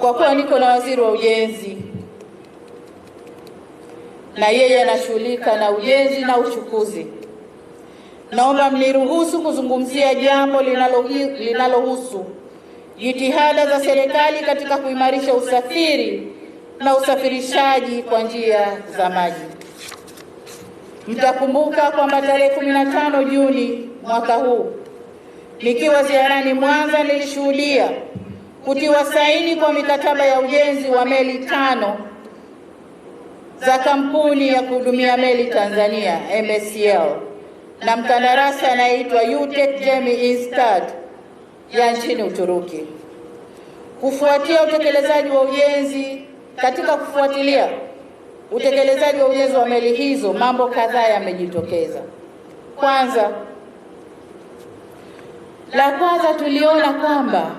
kwa kuwa niko na waziri wa ujenzi na yeye anashughulika na ujenzi na uchukuzi, naomba mniruhusu kuzungumzia jambo linalohusu jitihada za serikali katika kuimarisha usafiri na usafirishaji kwa njia za maji. Mtakumbuka kwamba tarehe 15 Juni mwaka huu nikiwa ziarani Mwanza nilishuhudia kutiwa saini kwa mikataba ya ujenzi wa meli 5 za kampuni ya kuhudumia meli Tanzania MSCL na mkandarasi anayeitwa UTEC Gemi Instad ya nchini Uturuki. Kufuatia utekelezaji wa ujenzi, katika kufuatilia utekelezaji wa ujenzi wa meli hizo, mambo kadhaa yamejitokeza. La kwanza tuliona kwamba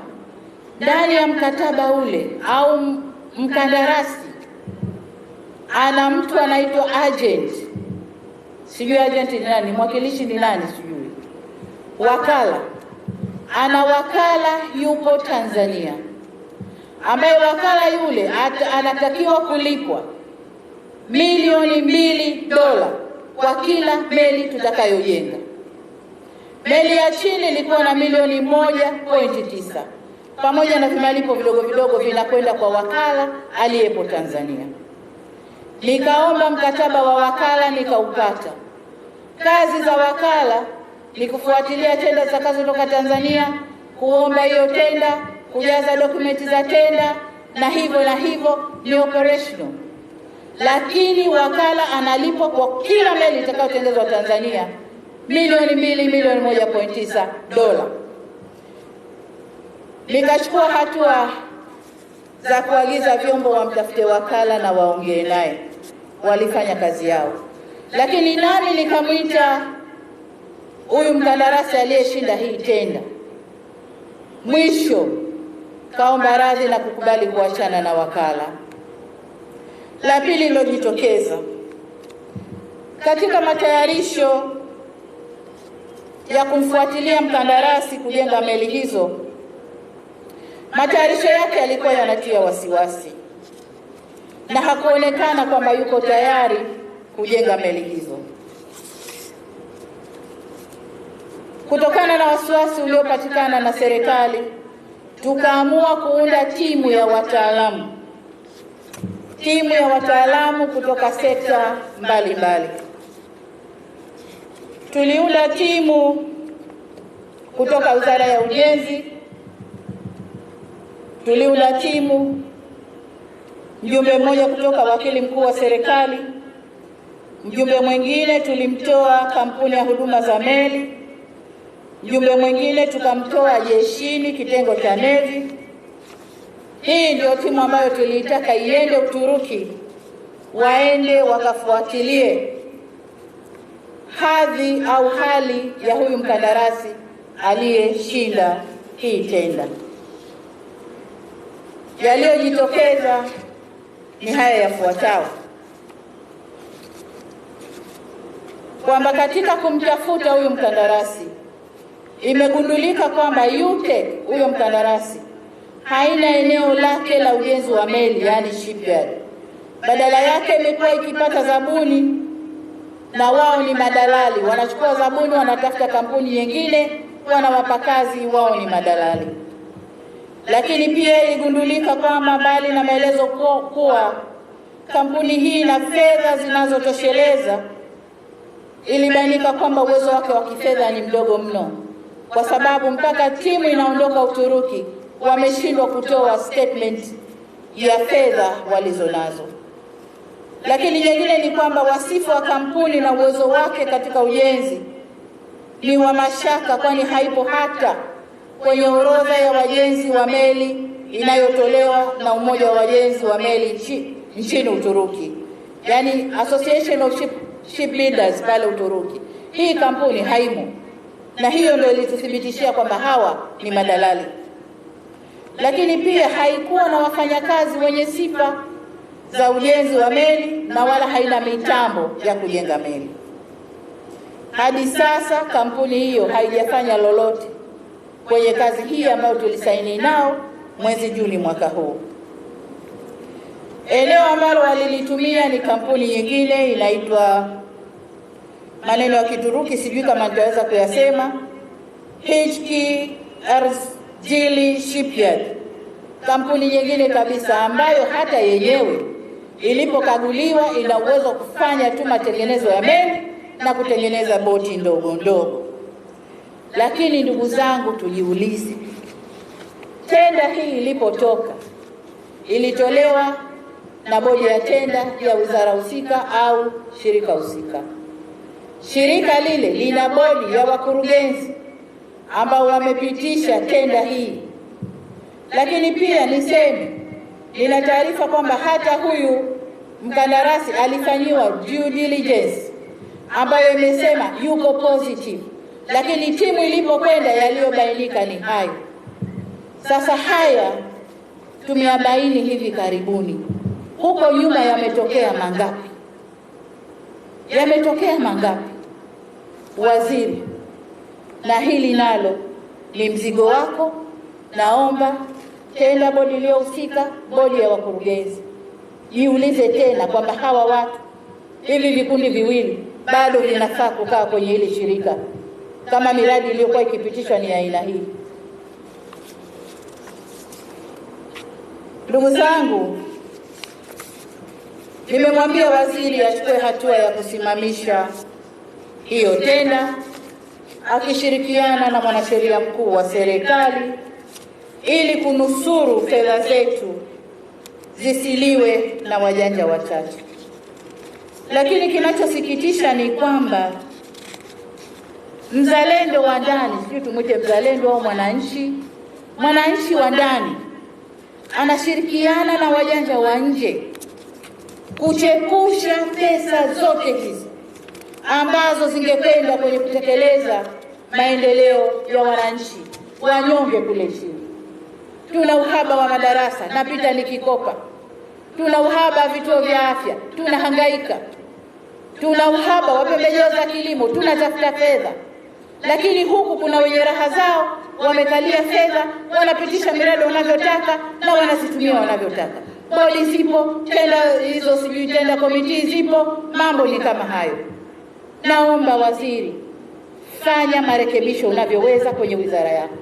ndani ya mkataba ule au mkandarasi ana mtu anaitwa agent. Sijui agent ni nani, mwakilishi ni nani sijui. Wakala. Ana wakala yupo Tanzania, ambaye wakala yule anatakiwa kulipwa milioni $2 kwa kila meli tutakayojenga. Meli ya chini ilikuwa na milioni 1.9 pamoja na vimalipo vidogo vidogo vinakwenda kwa wakala aliyepo Tanzania. Nikaomba mkataba wa wakala nikaupata. Kazi za wakala ni kufuatilia tenda zitakazotoka Tanzania, kuomba hiyo tenda, kujaza dokumenti za tenda na hivyo ni operational. Lakini wakala analipwa kwa kila meli itakayotengezwa Tanzania milioni 2, milioni 1.9 $. Nikachukua hatua za kuagiza vyombo wamtafute wakala na waongee naye. Walifanya kazi yao. Lakini nani nikamwita huyu mkandarasi aliyeshinda hii tenda. Mwisho kaomba radhi na kukubali kuachana na wakala. La pili lilojitokeza katika matayarisho ya kumfuatilia mkandarasi kujenga meli hizo, matayarisho yake yalikuwa yanatia wasiwasi na hakuonekana kwamba yuko tayari kujenga meli hizo. Kutokana na wasiwasi uliopatikana na serikali, tukaamua kuunda timu ya wataalamu kutoka sekta mbalimbali. Tuliunda timu kutoka Wizara ya Ujenzi, tuliunda timu mjumbe mmoja kutoka wakili mkuu wa serikali, mjumbe mwingine tulimtoa kampuni ya huduma za meli, mjumbe mwingine tukamtoa jeshini kitengo cha Navy. Hii ndio timu ambayo tuliitaka iende Uturuki, waende wakafuatilie hadhi au hali ya huyu mkandarasi aliyeshinda hii tenda. Yaliyojitokeza ni haya yafuatayo: kwamba katika kumtafuta huyu mkandarasi imegundulika kwamba UTEC huyo mkandarasi haina eneo lake la ujenzi wa meli, yani shipyard. Badala yake imekuwa ikipata zabuni, na wao ni madalali, wanachukua zabuni, wanatafuta kampuni nyingine, wanawapa kazi, wao ni madalali. Lakini pia iligundulika kwamba mbali na maelezo kuwa kampuni hii na fedha zinazotosheleza, ilibainika kwamba uwezo wake wa kifedha ni mdogo mno, kwa sababu mpaka timu inaondoka Uturuki wameshindwa kutoa statement ya fedha walizonazo. Lakini jingine ni kwamba wasifu wa kampuni na uwezo wake katika ujenzi ni wa mashaka, kwani haipo hata kwenye orodha ya wajenzi wa meli inayotolewa na Umoja wa Wajenzi wa Meli nchini Uturuki, yani Association of Shipbuilders pale Uturuki. Hii kampuni haimo, na hiyo ndio ilituthibitishia kwamba hawa ni madalali. Lakini pia haikuwa na wafanyakazi wenye sifa za ujenzi wa meli na wala haina mitambo ya kujenga meli. Hadi sasa kampuni hiyo haijafanya lolote kwenye kazi hii ambayo tulisaini nao mwezi Juni mwaka huu. Eneo ambalo walilitumia ni kampuni nyingine inaitwa, maneno ya Kituruki sijui kama nitaweza kuyasema, HK Erzurum Shipyard, kampuni nyingine kabisa ambayo hata yenyewe ilipokaguliwa ina uwezo kufanya tu matengenezo ya meli na kutengeneza boti ndogo ndogo. Lakini ndugu zangu, tujiulize, tenda hii ilipotoka ilitolewa na bodi ya tenda ya wizara husika au shirika husika. Shirika lile lina bodi ya wakurugenzi ambao wamepitisha tenda hii. Lakini pia niseme, nina taarifa kwamba hata huyu mkandarasi alifanyiwa due diligence ambayo imesema yuko positive, lakini timu ilipokwenda yaliyobainika ni hayo. Sasa haya tumeyabaini hivi karibuni. Huko nyuma yametokea mangapi? Yametokea mangapi, waziri? Na hili nalo ni mzigo wako. Naomba tena bodi iliyohusika, bodi ya wakurugenzi, jiulize tena kwamba hawa watu, hivi vikundi viwili bado vinafaa kukaa kwenye hili shirika kama miradi iliyokuwa ikipitishwa ni aina hii. Ndugu zangu, nimemwambia waziri achukue hatua ya kusimamisha hiyo tenda akishirikiana na mwanasheria mkuu wa serikali ili kunusuru fedha zetu zisiliwe na wajanja wachache. Lakini kinachosikitisha ni kwamba mzalendo wa ndani, sijui tumwite mzalendo au mwananchi wa ndani anashirikiana na wajanja wa nje kuchepusha pesa zote hizi ambazo zingekwenda kwenye kutekeleza maendeleo ya wananchi wanyonge kule chini. Tuna uhaba wa madarasa, napita nikikopa. Tuna uhaba wa vituo vya afya, tunahangaika. Tuna uhaba wa pembejeo za kilimo, tunatafuta fedha. Lakini huku kuna wenye raha zao, wamekalia fedha, wanapitisha miradi wanavyotaka na wanazitumia wanavyotaka. Bodi zipo, tenda hizo sijui tenda komiti zipo, mambo ni kama hayo. Naomba waziri, fanya marekebisho unavyoweza kwenye wizara yako.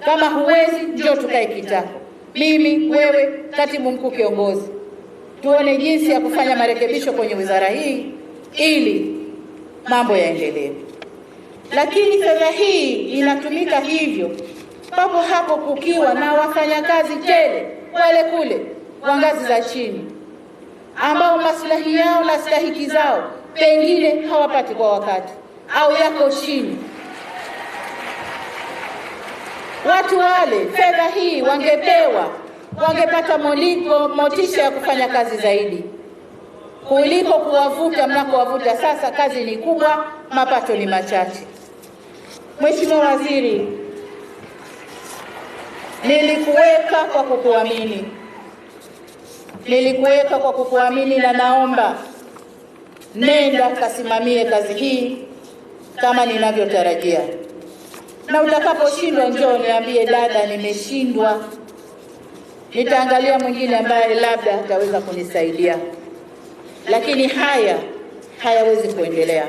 Kama huwezi, njoo tukae kitako. Mimi, wewe, katibu mkuu kiongozi, tuone jinsi ya kufanya marekebisho kwenye wizara hii ili mambo yaendelee. Lakini fedha hii inatumika hivyo papo hapo kukiwa na wafanyakazi tele wale kule wa ngazi za chini ambao maslahi yao na stahiki zao pengine hawapati kwa wakati au yako chini. Watu wale fedha hii wangepewa, wangepata motisha ya kufanya kazi zaidi kuliko kuwavuta mnakowavuta sasa. Kazi ni kubwa, mapato ni machache. Mheshimiwa Waziri, nilikuweka kwa kukuamini na naomba nenda kasimamie kazi hii kama ninavyotarajia. Na utakaposhindwa njoo niambie, dada, nimeshindwa. Nitaangalia mwingine ambaye labda ataweza kunisaidia. Lakini haya hayawezi kuendelea.